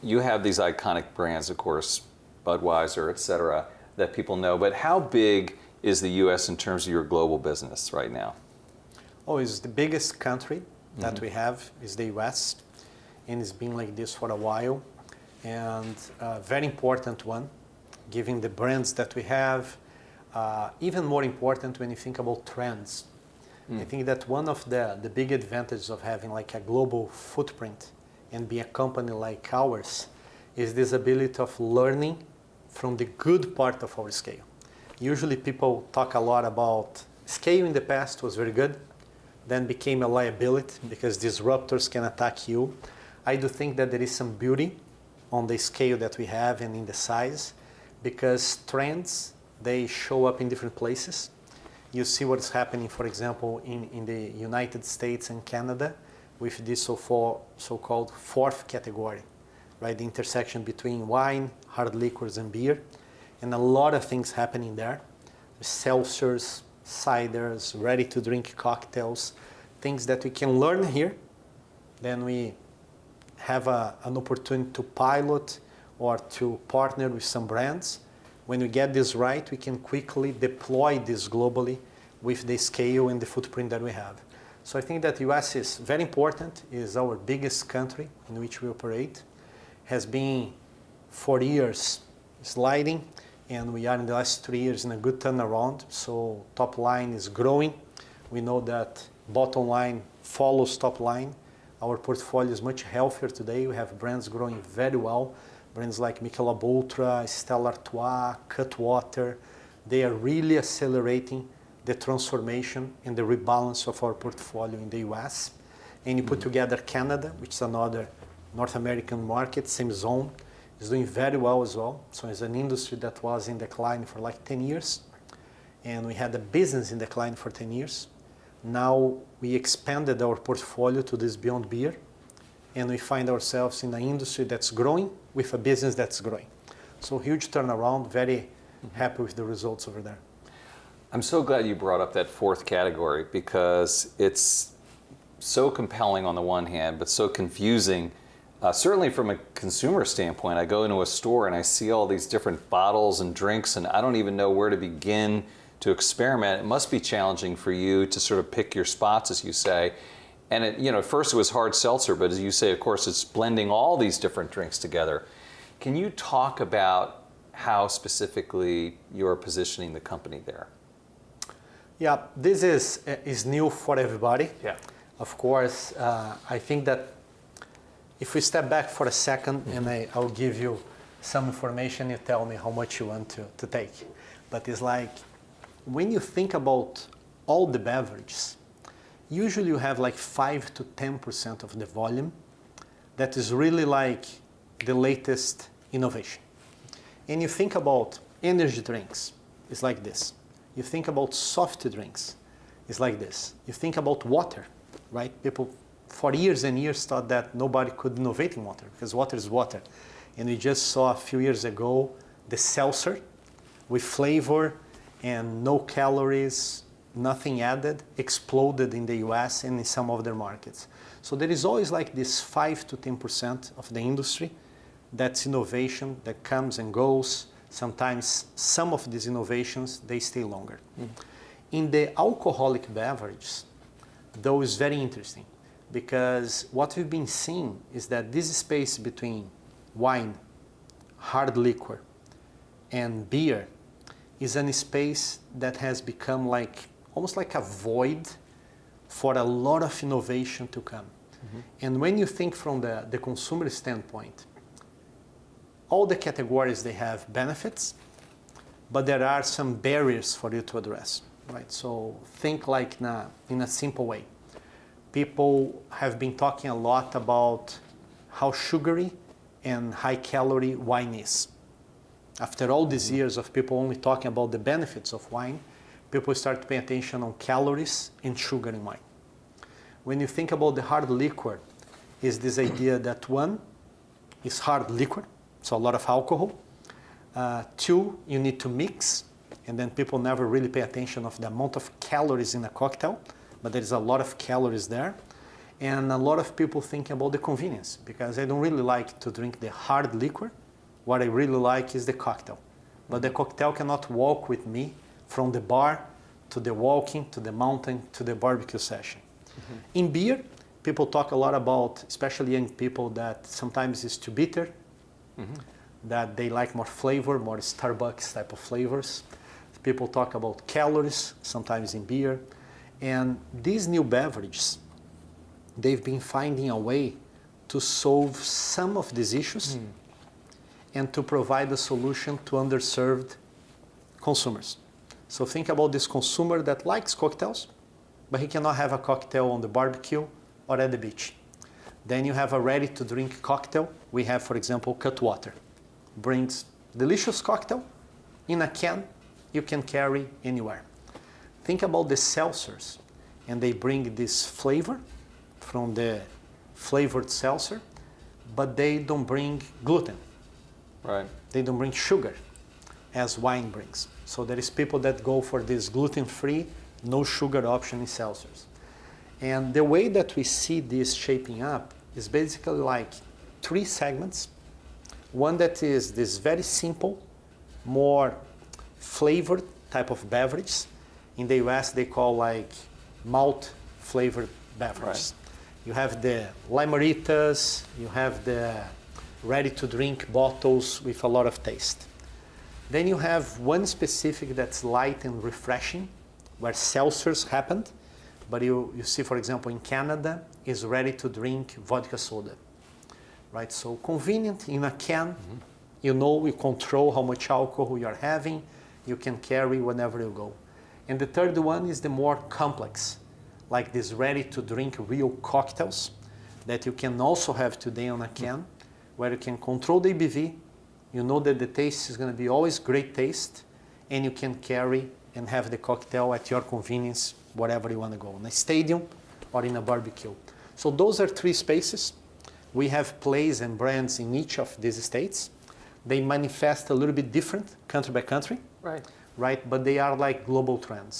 you have these iconic brands, of course, Budweiser, et cetera, that people know, but how big is the U.S. in terms of your global business right now? Oh, it's the biggest country that we have is the U.S., and it's been like this for a while, and a very important one, given the brands that we have, even more important when you think about trends. I think that one of the big advantages of having like a global footprint and be a company like ours is this ability of learning from the good part of our scale. Usually people talk a lot about scale in the past was very good, then became a liability because disruptors can attack you. I do think that there is some beauty on the scale that we have and in the size, because trends, they show up in different places. You see what's happening, for example, in the United States and Canada with this so-called fourth category, right? The intersection between wine, hard liquors, and beer, and a lot of things happening there. Seltzers, ciders, ready-to-drink cocktails, things that we can learn here. Then we have an opportunity to pilot or to partner with some brands. When we get this right, we can quickly deploy this globally with the scale and the footprint that we have. So I think that the US is very important, is our biggest country in which we operate, has been for years sliding, and we are in the last 3 years in a good turnaround. So top line is growing. We know that bottom line follows top line. Our portfolio is much healthier today. We have brands growing very well. Brands like Michelob Ultra, Stella Artois, Cutwater. They are really accelerating the transformation and the rebalance of our portfolio in the US. And you put together Canada, which is another North American market, same zone, is doing very well as well. So it's an industry that was in decline for like 10 years. And we had a business in decline for 10 years. Now we expanded our portfolio to this Beyond Beer, and we find ourselves in an industry that's growing with a business that's growing. So huge turnaround, very happy with the results over there. I'm so glad you brought up that fourth category, because it's so compelling on the one hand, but so confusing. Certainly from a consumer standpoint, I go into a store and I see all these different bottles and drinks, and I don't even know where to begin to experiment. It must be challenging for you to sort of pick your spots, as you say. And at first it was hard seltzer, but as you say, of course, it's blending all these different drinks together. Can you talk about how specifically you're positioning the company there? Yeah, this is new for everybody. Yeah. Of course, I think that if we step back for a second, and I'll give you some information, you tell me how much you want to take. But it's like, when you think about all the beverages, usually you have like 5 to 10% of the volume that is really like the latest innovation. And you think about energy drinks, it's like this. You think about soft drinks, it's like this. You think about water, right? People for years and years thought that nobody could innovate in water because water is water. And we just saw a few years ago the seltzer with flavor and no calories, nothing added, exploded in the US and in some other markets. So there is always like this 5 to 10% of the industry that's innovation that comes and goes. Sometimes some of these innovations, they stay longer. In the alcoholic beverages, though, is very interesting, because what we've been seeing is that this space between wine, hard liquor, and beer is a space that has become like almost like a void for a lot of innovation to come. And when you think from the consumer standpoint, all the categories, they have benefits, but there are some barriers for you to address, right? So think like in a simple way. People have been talking a lot about how sugary and high calorie wine is. After all these years of people only talking about the benefits of wine, people start to pay attention on calories and sugar in wine. When you think about the hard liquor, is this idea that one is hard liquor, so a lot of alcohol. Two, you need to mix, and then people never really pay attention of the amount of calories in a cocktail, but there's a lot of calories there. And a lot of people think about the convenience because I don't really like to drink the hard liquor. What I really like is the cocktail. But the cocktail cannot walk with me from the bar to the walking, to the mountain, to the barbecue session. Mm-hmm. In beer, people talk a lot about, especially young people, that sometimes it's too bitter, mm-hmm. that they like more flavor, more Starbucks type of flavors. People talk about calories, sometimes in beer. And these new beverages, they've been finding a way to solve some of these issues and to provide a solution to underserved consumers. So think about this consumer that likes cocktails, but he cannot have a cocktail on the barbecue or at the beach. Then you have a ready-to-drink cocktail. We have, for example, Cutwater. Brings delicious cocktail in a can you can carry anywhere. Think about the seltzers, and they bring this flavor from the flavored seltzer, but they don't bring gluten. Right. They don't bring sugar, as wine brings. So there is people that go for this gluten-free, no sugar option in seltzers. And the way that we see this shaping up is basically like 3 segments. One that is this very simple, more flavored type of beverage. In the US, they call like malt flavored beverage. Right. You have the limeritas, you have the ready-to-drink bottles with a lot of taste. Then you have one specific that's light and refreshing, where seltzers happened, but you see, for example, in Canada, is ready-to-drink vodka soda, right? So convenient in a can, you know, you control how much alcohol you're having, you can carry whenever you go. And the third one is the more complex, like these ready-to-drink real cocktails that you can also have today on a can, where you can control the ABV, you know that the taste is going to be always great taste, and you can carry and have the cocktail at your convenience, wherever you want to go, in a stadium or in a barbecue. So those are 3 spaces. We have plays and brands in each of these states. They manifest a little bit different country by country, right? But they are like global trends.